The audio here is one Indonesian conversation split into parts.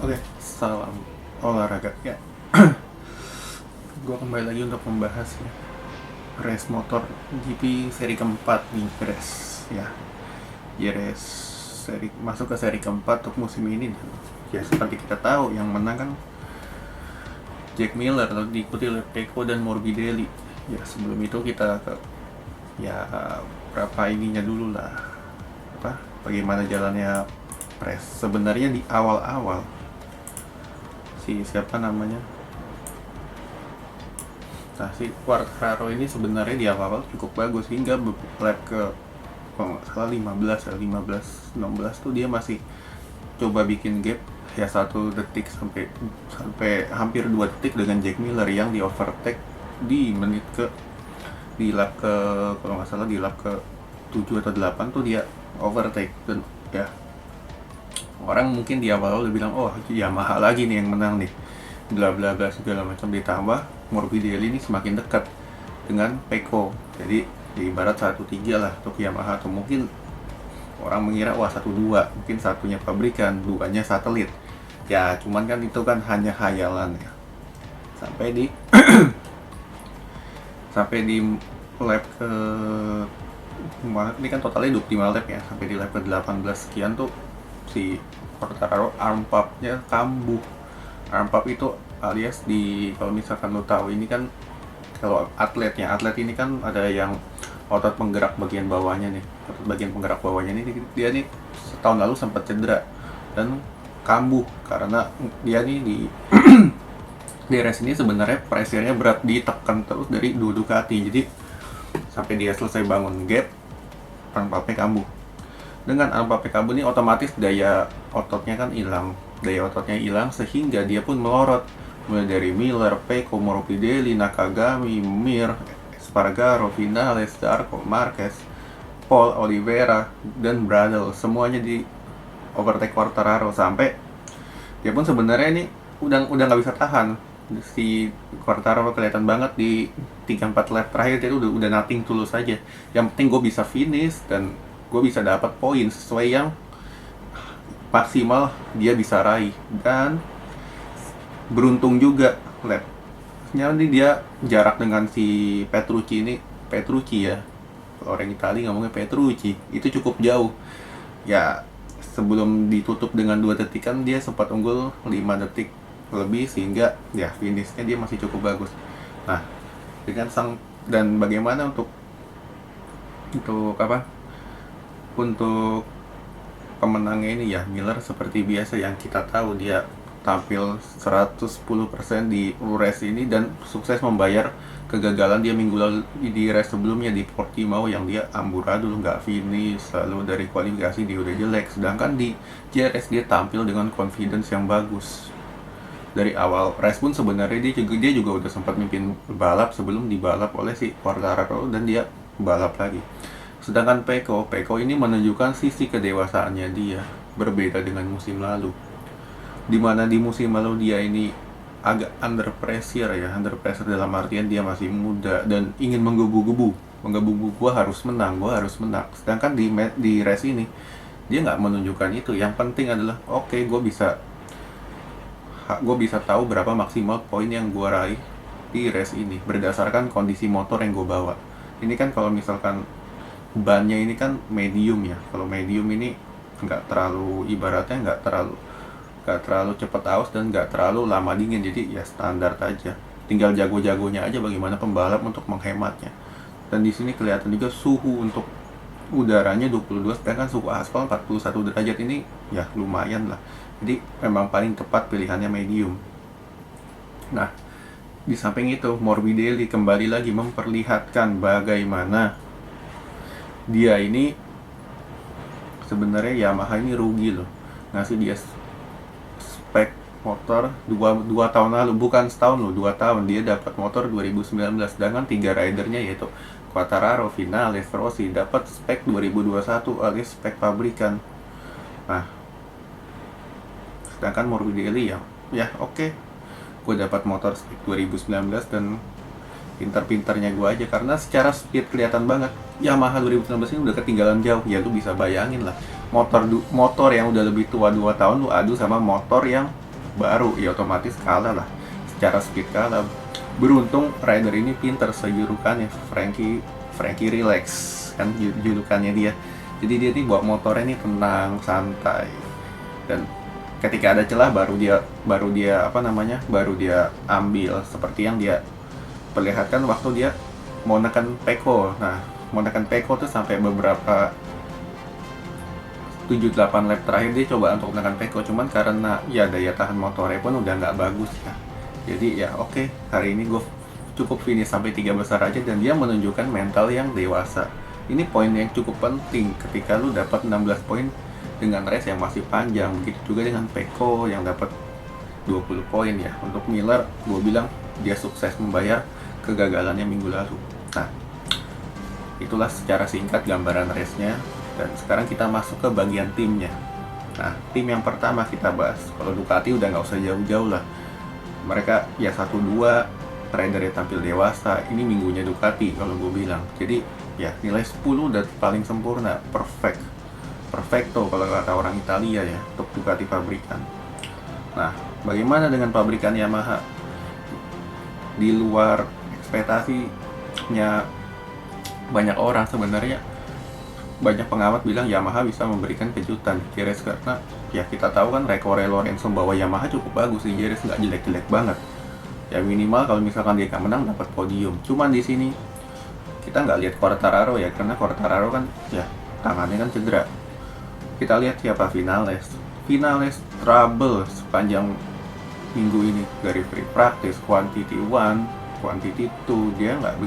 Oke, salam olahraga ya. Gue kembali lagi untuk membahas ya, race motor GP seri keempat nih, race ya. Ya race seri masuk ke seri keempat untuk musim ini. Ya seperti kita tahu yang menang kan Jack Miller, lalu diikuti oleh Pecco dan Morbidelli. Ya sebelum itu kita ke ya berapa ininya dulu lah, apa bagaimana jalannya race sebenarnya di awal-awal. Si siapa namanya, nah si Quartararo ini sebenarnya di awal cukup bagus hingga lap ke kalau nggak salah 15 ya 15 16 tuh dia masih coba bikin gap ya 1 detik sampai sampai hampir 2 detik dengan Jack Miller yang di overtake di menit ke di lap ke kalau nggak salah di lap ke 7 atau 8 tuh dia overtake. Dan ya orang mungkin di awal udah bilang oh Yamaha lagi nih yang menang nih, bla bla bla segala macam. Ditambah Morbidelli ini semakin dekat dengan Pecco, jadi ibarat 1-3 lah untuk Yamaha. Atau mungkin orang mengira wah 1-2, mungkin satunya pabrikan, duanya satelit ya, cuman kan itu kan hanya khayalan ya. Sampai di sampai di lap ke ini kan totalnya 25 lap ya, sampai di lap ke 18 sekian tuh si Quartararo arm pump-nya kambuh. Arm pump itu alias di, kalau misalkan lo tahu ini kan, kalau atlet ini kan ada yang otot penggerak bagian bawahnya nih, otot bagian penggerak bawahnya ini dia nih setahun lalu sempat cedera dan kambuh karena dia nih di di race ini sebenarnya pressure-nya berat, ditekan terus dari dua Ducati, jadi sampai dia selesai bangun gap arm pump-nya kambuh. Dengan arm pump-nya kambuh ini otomatis daya ototnya kan hilang, sehingga dia pun melorot mulai dari Miller, Pecco, Morbidelli, Nakagami, Mir, Espargaro, Vinales, Zarco, Marquez, Paul, Oliveira, dan Bradle, semuanya di overtake Quartararo. Sampai dia pun sebenarnya ini udah nggak bisa tahan. Si Quartararo kelihatan banget di 3-4 lap terakhir dia udah nothing tulus aja. Yang penting gue bisa finish dan gue bisa dapat poin sesuai yang maksimal dia bisa raih. Dan beruntung juga lapnya ini dia jarak dengan si Petrucci ya, orang Italia ngomongnya Petrucci, itu cukup jauh ya. Sebelum ditutup dengan 2 detik kan dia sempat unggul 5 detik lebih, sehingga ya finishnya dia masih cukup bagus. Nah dengan dan bagaimana untuk apa untuk pemenangnya ini ya, Miller seperti biasa yang kita tahu dia tampil 110% di race ini dan sukses membayar kegagalan dia minggu lalu di race sebelumnya di Portimao yang dia amburadul, nggak finish, lalu dari kualifikasi dia udah jelek. Sedangkan di JRS dia tampil dengan confidence yang bagus dari awal race pun. Sebenarnya dia juga udah sempat mimpin balap sebelum dibalap oleh si Quartararo dan dia balap lagi. Sedangkan Pecco ini menunjukkan sisi kedewasaannya dia, berbeda dengan musim lalu, dimana di musim lalu dia ini agak under pressure dalam artian dia masih muda dan ingin menggebu-gebu gua harus menang. Sedangkan di race ini dia nggak menunjukkan itu. Yang penting adalah oke, gue bisa tahu berapa maksimal poin yang gue raih di race ini berdasarkan kondisi motor yang gue bawa. Ini kan kalau misalkan bannya ini kan medium ya, kalau medium ini nggak terlalu, ibaratnya nggak terlalu cepat aus dan nggak terlalu lama dingin, jadi ya standar aja. Tinggal jago-jagonya aja bagaimana pembalap untuk menghematnya. Dan di sini kelihatan juga suhu untuk udaranya 22, sedangkan suhu aspal 41 derajat. Ini ya lumayan lah. Jadi memang paling tepat pilihannya medium. Nah, di samping itu Morbidelli kembali lagi memperlihatkan bagaimana dia ini sebenarnya Yamaha ini rugi loh, ngasih dia spek motor 2 tahun lalu, bukan setahun loh, 2 tahun dia dapat motor 2019. Sedangkan 3 ridernya yaitu Quartararo, Vinales, Rossi dapat spek 2021 alias spek pabrikan. Nah sedangkan Morbidelli ya oke, gue dapat motor spek 2019 dan pintar-pintarnya gue aja, karena secara speed kelihatan banget Yamaha 2019 ini udah ketinggalan jauh. Ya lu bisa bayangin lah, motor yang udah lebih tua 2 tahun lu adu sama motor yang baru, ya otomatis kalah lah, secara speed kalah. Beruntung rider ini pinter sejulukannya, Frankie Relax kan julukannya dia. Jadi dia nih bawa motornya nih tenang, santai, dan ketika ada celah baru dia baru dia ambil, seperti yang dia perlihatkan waktu dia mau nekan Pecco. Nah, mau nekan Pecco tuh sampai beberapa 7-8 lap terakhir dia coba untuk menekan Pecco, cuman karena ya daya tahan motornya pun udah nggak bagus ya. Jadi ya oke, hari ini gue cukup finish sampai 3 besar aja, dan dia menunjukkan mental yang dewasa. Ini poin yang cukup penting ketika lu dapat 16 poin dengan race yang masih panjang. Begitu juga dengan Pecco yang dapat 20 poin ya. Untuk Miller, gue bilang dia sukses membayar kegagalannya minggu lalu. Nah, itulah secara singkat gambaran race-nya. Dan sekarang kita masuk ke bagian timnya. Nah, tim yang pertama kita bahas. Kalau Ducati udah nggak usah jauh-jauh lah. Mereka ya 1-2 rider yang tampil dewasa. Ini minggunya Ducati kalau gue bilang. Jadi ya nilai 10 udah paling sempurna, perfecto kalau kata orang Italia ya, untuk Ducati pabrikan. Nah, bagaimana dengan pabrikan Yamaha? Di luar ekspektasinya banyak orang sebenarnya. Banyak pengamat bilang Yamaha bisa memberikan kejutan di race, karena ya kita tahu kan rekor Lorenzo bawa Yamaha cukup bagus di race, nggak jelek-jelek banget. Ya minimal kalau misalkan dia nggak menang dapat podium. Cuman di sini kita nggak lihat Quartararo ya, karena Quartararo kan ya tangannya kan cedera. Kita lihat siapa Vinales trouble sepanjang minggu ini, dari free practice, quantity 1, quantity 2, dia nggak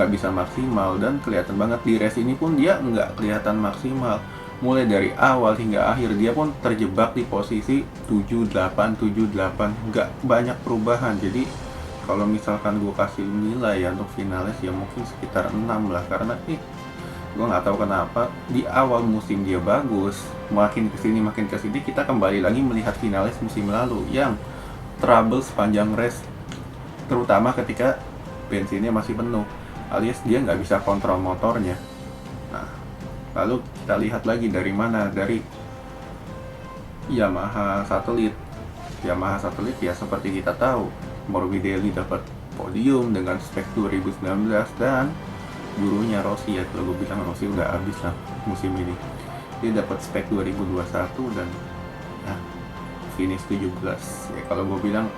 bisa maksimal, dan kelihatan banget di race ini pun dia nggak kelihatan maksimal. Mulai dari awal hingga akhir dia pun terjebak di posisi 78, nggak banyak perubahan. Jadi kalau misalkan gue kasih nilai ya untuk Vinales ya mungkin sekitar 6 lah, karena gue nggak tahu kenapa di awal musim dia bagus, makin kesini kita kembali lagi melihat Vinales musim lalu yang trouble sepanjang race, terutama ketika bensinnya masih penuh, alias dia nggak bisa kontrol motornya. Nah, lalu kita lihat lagi dari mana, dari Yamaha Satelit ya seperti kita tahu, Morbidelli dapat podium dengan spek 2019, dan gurunya Rossi ya, kalau gue bilang Rossi udah habis lah musim ini. Dia dapat spek 2021 dan ya, finish 17 ya. Kalau gue bilang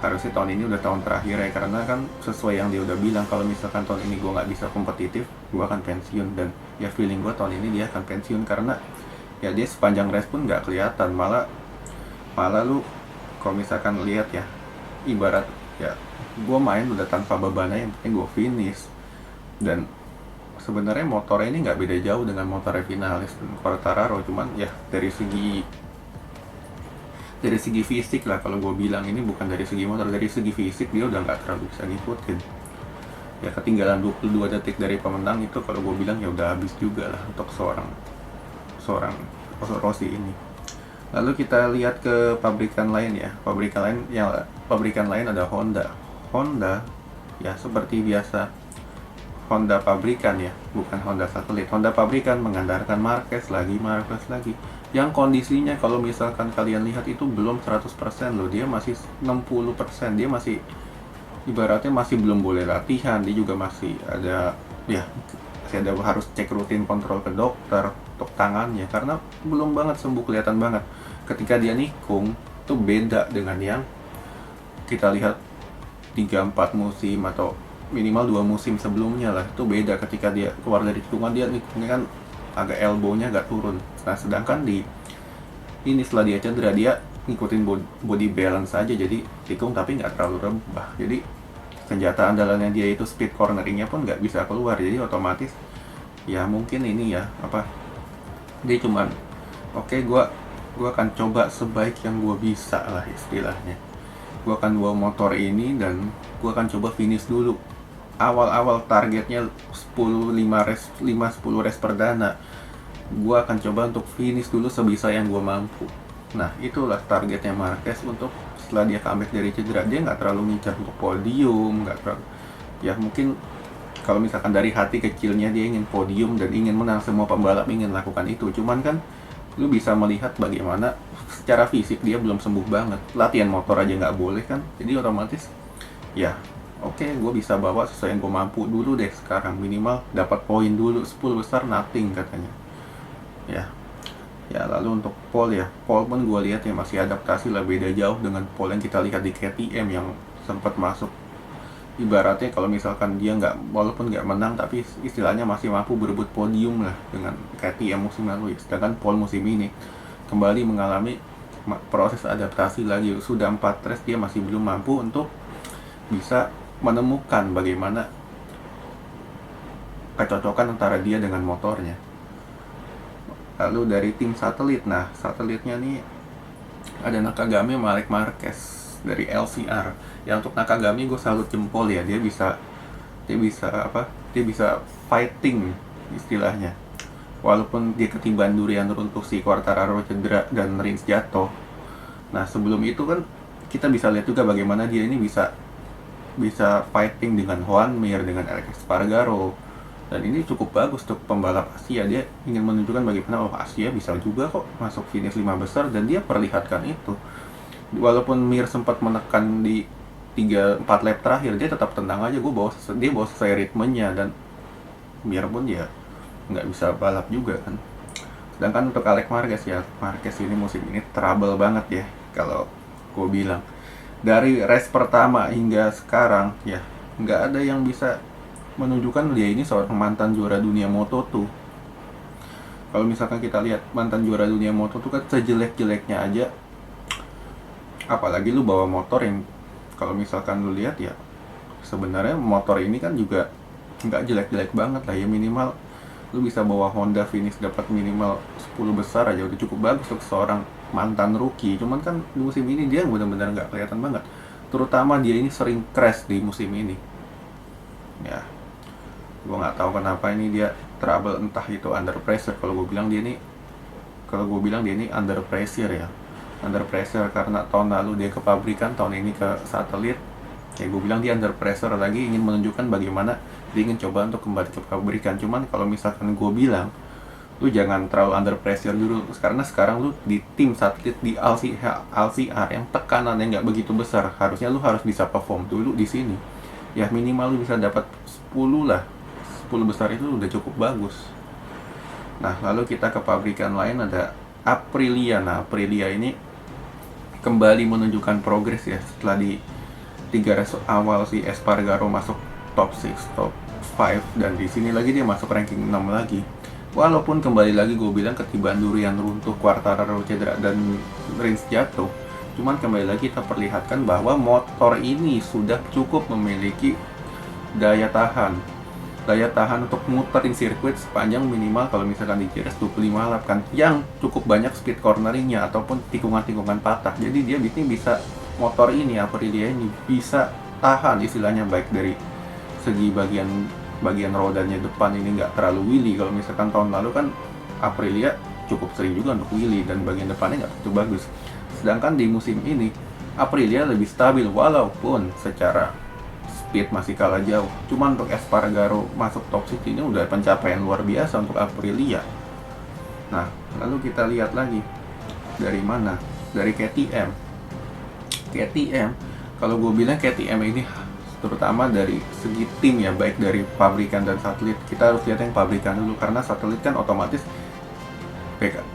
harusnya tahun ini udah tahun terakhir ya, karena kan sesuai yang dia udah bilang, kalau misalkan tahun ini gue nggak bisa kompetitif, gue akan pensiun. Dan ya feeling gue tahun ini dia akan pensiun, karena ya dia sepanjang race pun nggak kelihatan, malah lu kalau misalkan lihat ya, ibarat ya gue main udah tanpa beban, yang penting gue finish. Dan sebenarnya motornya ini nggak beda jauh dengan motornya Vinales dan Quartararo, cuman ya dari segi fisik lah, kalau gue bilang ini bukan dari segi motor, dari segi fisik dia udah nggak terlalu bisa ngikutin ya. Ketinggalan 22 detik dari pemenang itu kalau gue bilang ya udah habis juga lah untuk seorang Rossi ini. Lalu kita lihat ke pabrikan lain ya. Pabrikan lain ada Honda ya, seperti biasa Honda pabrikan ya, bukan Honda Satelit. Honda pabrikan mengandalkan Marquez lagi, yang kondisinya kalau misalkan kalian lihat itu belum 100% loh, dia masih 60%, dia masih ibaratnya masih belum boleh latihan, dia juga masih ada harus cek rutin, kontrol ke dokter untuk tangannya, karena belum banget sembuh, kelihatan banget. Ketika dia nikung tuh beda dengan yang kita lihat 3-4 musim atau minimal 2 musim sebelumnya lah, itu beda. Ketika dia keluar dari tikungan, dia nikungnya kan agak elbownya agak turun. Nah, sedangkan ini setelah dia cedera, dia ngikutin body balance aja, jadi tikung tapi nggak terlalu rebah. Jadi senjata andalannya dia itu speed corneringnya pun nggak bisa keluar, jadi otomatis ya mungkin ini ya dia cuman gua akan coba sebaik yang gua bisa lah istilahnya. Gua akan bawa motor ini dan gua akan coba finish dulu. Awal targetnya 10 race perdana, gue akan coba untuk finish dulu sebisa yang gue mampu. Nah, itulah targetnya Marquez untuk setelah dia comeback dari cedera. Dia nggak terlalu ngincar untuk podium, nggak terlalu, ya mungkin kalau misalkan dari hati kecilnya dia ingin podium dan ingin menang, semua pembalap ingin lakukan itu. Cuman kan lu bisa melihat bagaimana secara fisik dia belum sembuh banget, latihan motor aja nggak boleh kan, jadi otomatis ya oke, gue bisa bawa sesuai yang gue mampu dulu deh sekarang, minimal dapat poin dulu, 10 besar nothing katanya ya. Ya lalu untuk Paul ya, Paul pun gue lihat ya masih adaptasi lah, beda jauh dengan Paul yang kita lihat di KTM yang sempat masuk, ibaratnya kalau misalkan dia nggak, walaupun nggak menang tapi istilahnya masih mampu berebut podium lah dengan KTM musim lalu ya. Sedangkan Paul musim ini kembali mengalami proses adaptasi lagi, sudah 4 race dia masih belum mampu untuk bisa menemukan bagaimana kecocokan antara dia dengan motornya. Lalu dari tim satelit, nah satelitnya nih ada Nakagami sama Alex Marquez dari LCR. Ya untuk Nakagami gue salut jempol ya, dia bisa fighting istilahnya, walaupun dia ketiban durian runtuh, si Quartararo cedera dan Rins jatuh. Nah sebelum itu kan kita bisa lihat juga bagaimana dia ini bisa fighting dengan Juan Mir, dengan Alex Espargaro, dan ini cukup bagus untuk pembalap Asia. Dia ingin menunjukkan bagaimana Asia bisa juga kok masuk finish 5 besar, dan dia perlihatkan itu. Walaupun Mir sempat menekan di 3-4 lap terakhir, dia tetap tenang aja, dia bawa sesuai ritmenya, dan Mir pun ya nggak bisa balap juga kan. Sedangkan untuk Alex Marquez ini musim ini trouble banget ya, kalau gue bilang. Dari race pertama hingga sekarang ya nggak ada yang bisa menunjukkan dia ini seorang mantan juara dunia Moto2. Kalau misalkan kita lihat mantan juara dunia Moto2 kan sejelek-jeleknya aja, apalagi lu bawa motor yang kalau misalkan lu lihat ya sebenarnya motor ini kan juga nggak jelek-jelek banget lah ya, minimal lu bisa bawa Honda finish dapat minimal 10 besar aja udah cukup bagus untuk seorang mantan rookie. Cuman kan di musim ini dia benar-benar nggak kelihatan banget, terutama dia ini sering crash di musim ini ya. Gue nggak tahu kenapa ini dia trouble, entah itu under pressure. Kalau gue bilang dia ini under pressure ya, under pressure karena tahun lalu dia ke pabrikan, tahun ini ke satelit ya. Gue bilang dia under pressure lagi, ingin menunjukkan bagaimana dia ingin coba untuk kembali ke pabrikan. Cuman kalau misalkan gue bilang, lu jangan terlalu under pressure dulu, karena sekarang lu di tim satelit di LCR yang tekanannya nggak begitu besar. Harusnya lu harus bisa perform dulu di sini ya, minimal lu bisa dapat 10 lah, 10 besar itu udah cukup bagus. Nah lalu kita ke pabrikan lain, ada Aprilia. Nah Aprilia ini kembali menunjukkan progres ya, setelah di 3 race awal si Espargaro masuk top 6, top 5, dan di sini lagi dia masuk ranking 6 lagi. Walaupun kembali lagi gue bilang ketiban durian runtuh, Quartararo cedera dan Rins jatuh, cuman kembali lagi kita perlihatkan bahwa motor ini sudah cukup memiliki daya tahan untuk muterin sirkuit sepanjang minimal kalau misalkan di GRS 25 lap kan, yang cukup banyak speed corneringnya ataupun tikungan-tikungan patah. Jadi dia bisa motor ini, Aprilia ini bisa tahan istilahnya, baik dari segi bagian rodanya depan ini nggak terlalu wheelie. Kalau misalkan tahun lalu kan Aprilia cukup sering juga untuk wheelie dan bagian depannya nggak begitu bagus. Sedangkan di musim ini Aprilia lebih stabil, walaupun secara speed masih kalah jauh. Cuman untuk Espargaro masuk top 6 ini udah pencapaian luar biasa untuk Aprilia. Nah lalu kita lihat lagi dari mana, dari KTM. Kalau gue bilang KTM ini terutama dari segi tim ya, baik dari pabrikan dan satelit. Kita harus lihat yang pabrikan dulu, karena satelit kan otomatis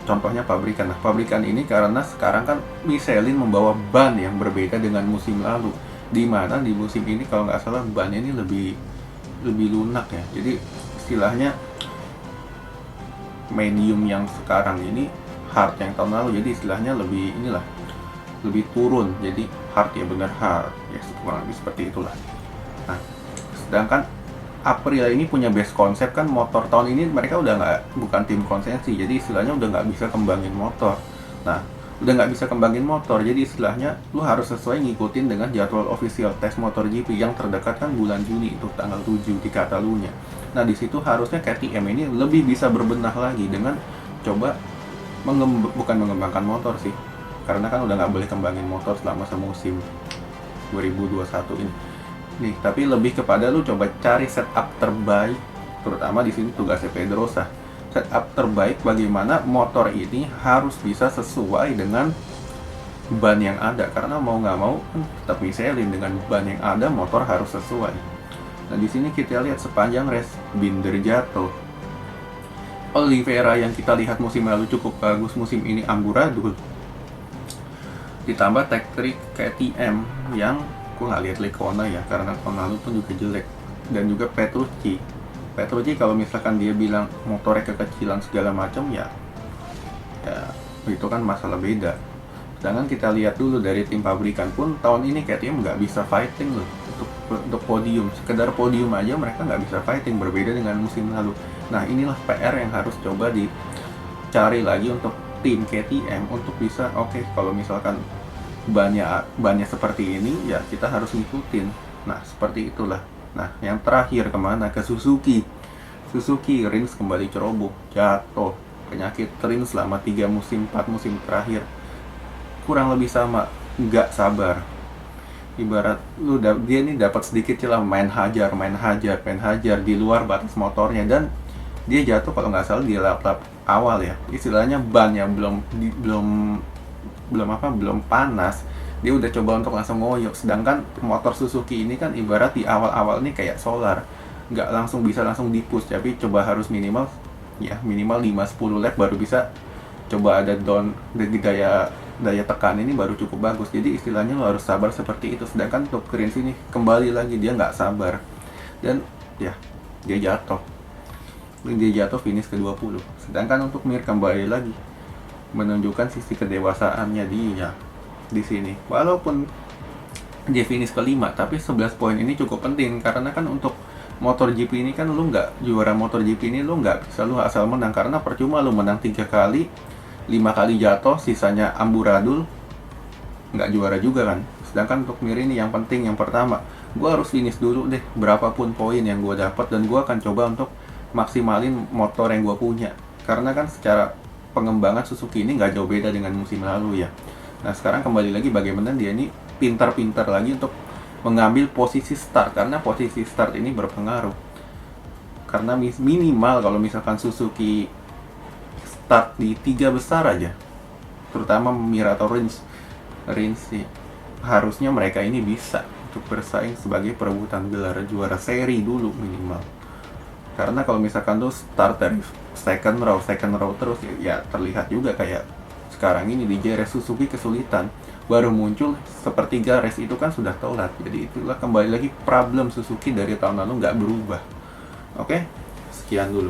contohnya pabrikan. Nah pabrikan ini karena sekarang kan Michelin membawa ban yang berbeda dengan musim lalu, di mana di musim ini kalau nggak salah bannya ini lebih lunak ya. Jadi istilahnya medium yang sekarang ini hard yang tahun lalu, jadi istilahnya lebih turun, jadi hard ya, benar hard ya, kurang lebih seperti itulah. Nah sedangkan Aprilia ini punya base konsep kan, motor tahun ini mereka udah bukan tim konsensi, jadi istilahnya udah nggak bisa kembangin motor. Nah udah nggak bisa kembangin motor, jadi istilahnya lu harus sesuai ngikutin dengan jadwal official tes MotoGP yang terdekat kan bulan Juni, itu tanggal 7 di Catalunya. Nah di situ harusnya KTM ini lebih bisa berbenah lagi dengan coba bukan mengembangkan motor sih, karena kan udah nggak boleh kembangin motor selama semusim 2021 ini nih, tapi lebih kepada lu coba cari setup terbaik, terutama di sini tugasnya Pedrosa, setup terbaik bagaimana motor ini harus bisa sesuai dengan ban yang ada, karena mau nggak mau kan tetap Michelin, dengan ban yang ada motor harus sesuai. Nah di sini kita lihat sepanjang race Binder jatuh, Oliveira yang kita lihat musim lalu cukup bagus, musim ini amburadul, ditambah Tech Trick KTM yang aku nggak lihat Lecona ya, karena tahun lalu pun juga jelek, dan juga Petrucci kalau misalkan dia bilang motornya kekecilan segala macam ya itu kan masalah beda. Sedangkan kita lihat dulu dari tim pabrikan pun tahun ini KTM nggak bisa fighting loh untuk podium, sekedar podium aja mereka nggak bisa fighting, berbeda dengan musim lalu. Nah inilah PR yang harus coba dicari lagi untuk tim KTM untuk bisa kalau misalkan bannya seperti ini ya kita harus ngikutin. Nah seperti itulah. Nah yang terakhir kemana? Ke Suzuki Rins kembali ceroboh, jatuh, penyakit Rins selama 3 musim 4 musim terakhir kurang lebih sama, nggak sabar. Ibarat dia nih dapat sedikit celah main hajar di luar batas motornya, dan dia jatuh kalau nggak salah di lap-lap awal ya, istilahnya bannya belum panas, dia udah coba untuk langsung ngoyok. Sedangkan motor Suzuki ini kan ibarat di awal-awal ini kayak solar, nggak langsung bisa langsung di-push, tapi coba harus minimal 5-10 lap baru bisa coba ada down, daya tekan ini baru cukup bagus. Jadi istilahnya lo harus sabar seperti itu. Sedangkan untuk Rins ini kembali lagi dia nggak sabar, dan ya dia jatuh finish ke-20. Sedangkan untuk Mir kembali lagi menunjukkan sisi kedewasaannya dia di sini. Walaupun dia finish ke-5, tapi 11 poin ini cukup penting, karena kan untuk MotoGP ini kan lu nggak juara MotoGP ini lu nggak bisa lu asal menang, karena percuma lu menang 3 kali, 5 kali jatuh, sisanya amburadul, nggak juara juga kan. Sedangkan untuk Mir ini yang penting, yang pertama, gue harus finish dulu deh, berapapun poin yang gue dapat, dan gue akan coba untuk maksimalin motor yang gue punya. Karena kan secara pengembangan Suzuki ini nggak jauh beda dengan musim lalu ya. Nah sekarang kembali lagi bagaimana dia ini pintar-pintar lagi untuk mengambil posisi start, karena posisi start ini berpengaruh. Karena minimal kalau misalkan Suzuki start di 3 besar aja, terutama Mir atau Rins sih, harusnya mereka ini bisa untuk bersaing sebagai perebutan gelar juara seri dulu minimal. Karena kalau misalkan tuh start dari second row terus ya terlihat juga kayak sekarang ini di JRS Suzuki kesulitan, baru muncul sepertiga race itu kan sudah telat. Jadi itulah kembali lagi problem Suzuki dari tahun lalu nggak berubah. Oke, sekian dulu.